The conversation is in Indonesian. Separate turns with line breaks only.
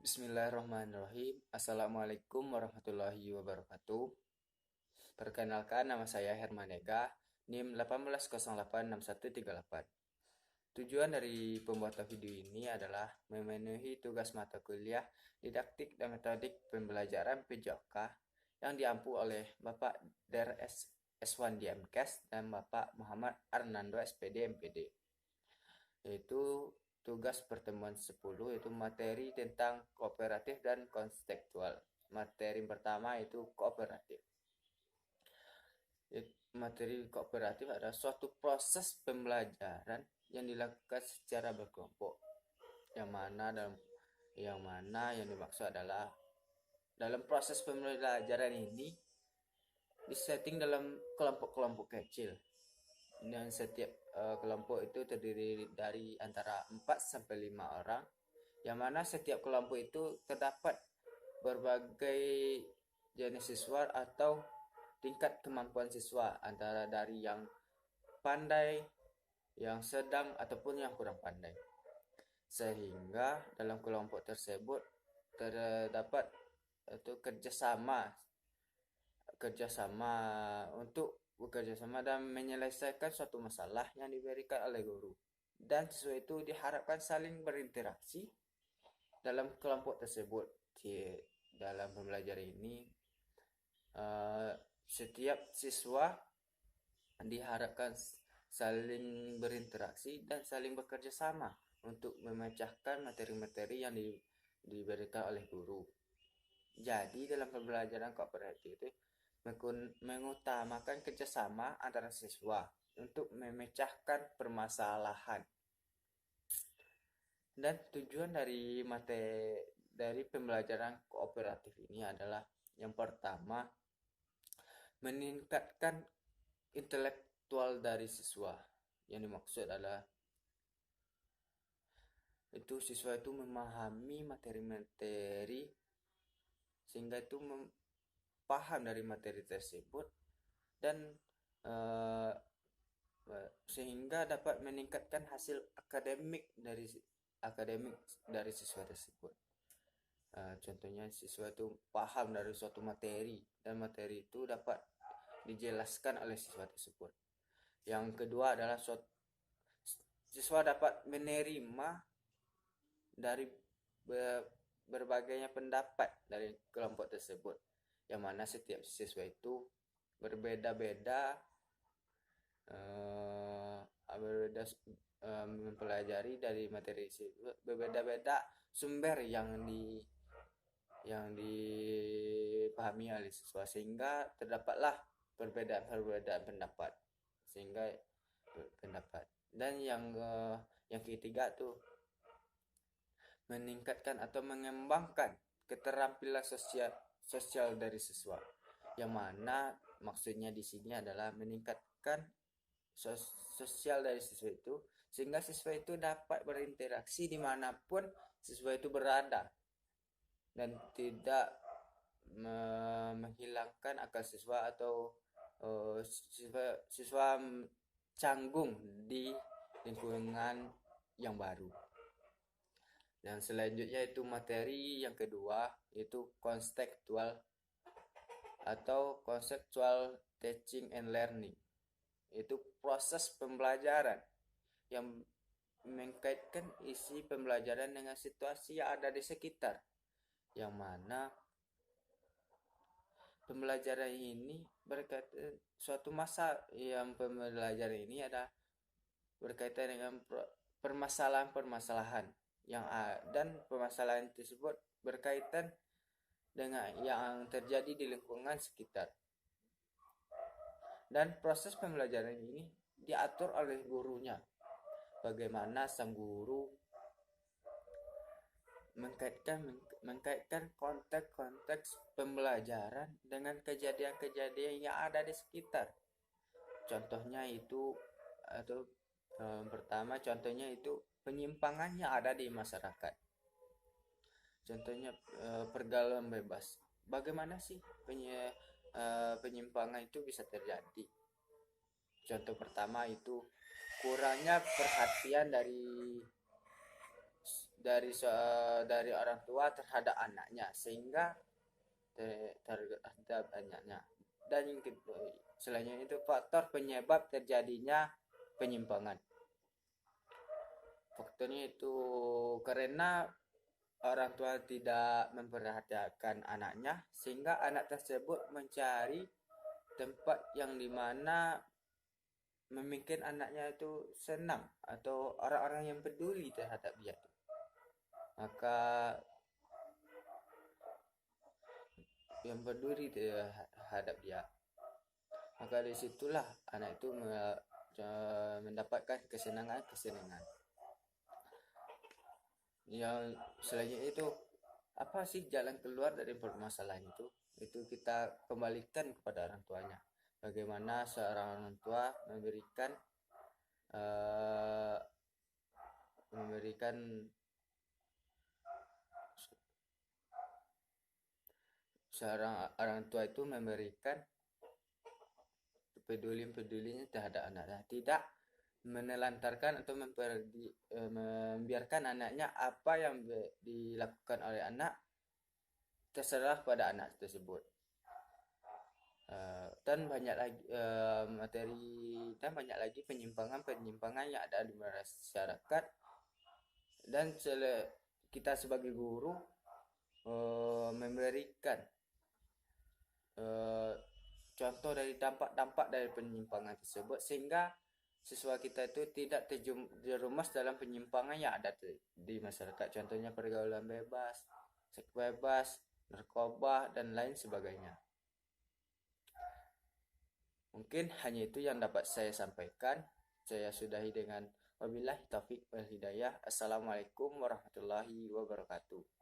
Bismillahirrahmanirrahim. Assalamualaikum warahmatullahi wabarakatuh. Perkenalkan, nama saya Hermanega, NIM 18086138. Tujuan dari pembuatan video ini adalah memenuhi tugas mata kuliah didaktik dan metodik pembelajaran PJOK yang diampu oleh Bapak Der S1 di MKes dan Bapak Muhammad Arnando SPD MPD. Yaitu tugas pertemuan 10 yaitu materi tentang kooperatif dan konstekstual. Materi pertama itu kooperatif. Materi kooperatif adalah suatu proses pembelajaran yang dilakukan secara berkelompok. Yang dimaksud adalah dalam proses pembelajaran ini disetting dalam kelompok-kelompok kecil. Dan setiap kelompok itu terdiri dari antara 4 sampai 5 orang, yang mana setiap kelompok itu terdapat berbagai jenis siswa atau tingkat kemampuan siswa, antara dari yang pandai, yang sedang, ataupun yang kurang pandai. Sehingga dalam kelompok tersebut terdapat kerjasama untuk bekerja sama dan menyelesaikan suatu masalah yang diberikan oleh guru. Dan siswa itu diharapkan saling berinteraksi dalam kelompok tersebut. Dalam pembelajaran ini, setiap siswa diharapkan saling berinteraksi dan saling bekerja sama untuk memecahkan materi-materi yang diberikan oleh guru. Jadi dalam pembelajaran kooperatif itu mengutamakan kerjasama antara siswa untuk memecahkan permasalahan. Dan tujuan dari pembelajaran kooperatif ini adalah yang pertama, meningkatkan intelektual dari siswa. Yang dimaksud adalah siswa itu memahami materi-materi sehingga itu paham dari materi tersebut dan sehingga dapat meningkatkan hasil akademik dari siswa tersebut. Contohnya siswa itu paham dari suatu materi dan materi itu dapat dijelaskan oleh siswa tersebut. Yang kedua adalah siswa dapat menerima dari berbagainya pendapat dari kelompok tersebut, yang mana setiap siswa itu berbeda-beda mempelajari dari materi berbeda-beda sumber yang dipahami oleh siswa, sehingga terdapatlah perbedaan pendapat. Dan yang ketiga tuh meningkatkan atau mengembangkan keterampilan sosial dari siswa, yang mana maksudnya di sini adalah meningkatkan sosial dari siswa itu sehingga siswa itu dapat berinteraksi dimanapun siswa itu berada dan tidak menghilangkan akal siswa atau siswa canggung di lingkungan yang baru. Dan selanjutnya itu materi yang kedua, yaitu konstekstual atau conceptual teaching and learning. Itu proses pembelajaran yang mengkaitkan isi pembelajaran dengan situasi yang ada di sekitar, yang mana pembelajaran ini berkaitan suatu masa yang pembelajaran ini ada berkaitan dengan permasalahan-permasalahan dan permasalahan tersebut berkaitan dengan yang terjadi di lingkungan sekitar. Dan proses pembelajaran ini diatur oleh gurunya. Bagaimana sang guru mengkaitkan konteks pembelajaran dengan kejadian-kejadian yang ada di sekitar. Contohnya itu contohnya itu penyimpangan yang ada di masyarakat. Contohnya pergaulan bebas. Bagaimana sih penyimpangan itu bisa terjadi? Contoh pertama itu kurangnya perhatian dari orang tua terhadap anaknya, sehingga terhadap anaknya. Dan yang kedua, selainnya itu faktor penyebab terjadinya penyimpangan. Faktornya itu karena orang tua tidak memperhatikan anaknya, sehingga anak tersebut mencari tempat yang dimana membuat anaknya itu senang atau orang-orang yang peduli terhadap dia. Maka yang peduli terhadap dia, maka disitulah anak itu mendapatkan kesenangan. Yang selanjutnya itu, apa sih jalan keluar dari permasalahan itu? Itu kita kembalikan kepada orang tuanya. Bagaimana seorang orang tua eh, memberikan seorang orang tua itu memberikan pedulinya terhadap anaknya, tidak menelantarkan atau membiarkan anaknya apa yang dilakukan oleh anak terserah pada anak tersebut. Dan banyak lagi banyak lagi penyimpangan yang ada di masyarakat, dan kita sebagai guru memberikan contoh dari dampak-dampak dari penyimpangan tersebut, sehingga siswa kita itu tidak terjerumus dalam penyimpangan yang ada di masyarakat. Contohnya pergaulan bebas, seks bebas, narkoba, dan lain sebagainya. Mungkin hanya itu yang dapat saya sampaikan. Saya sudahi dengan wabillahi taufik wal hidayah. Assalamualaikum warahmatullahi wabarakatuh.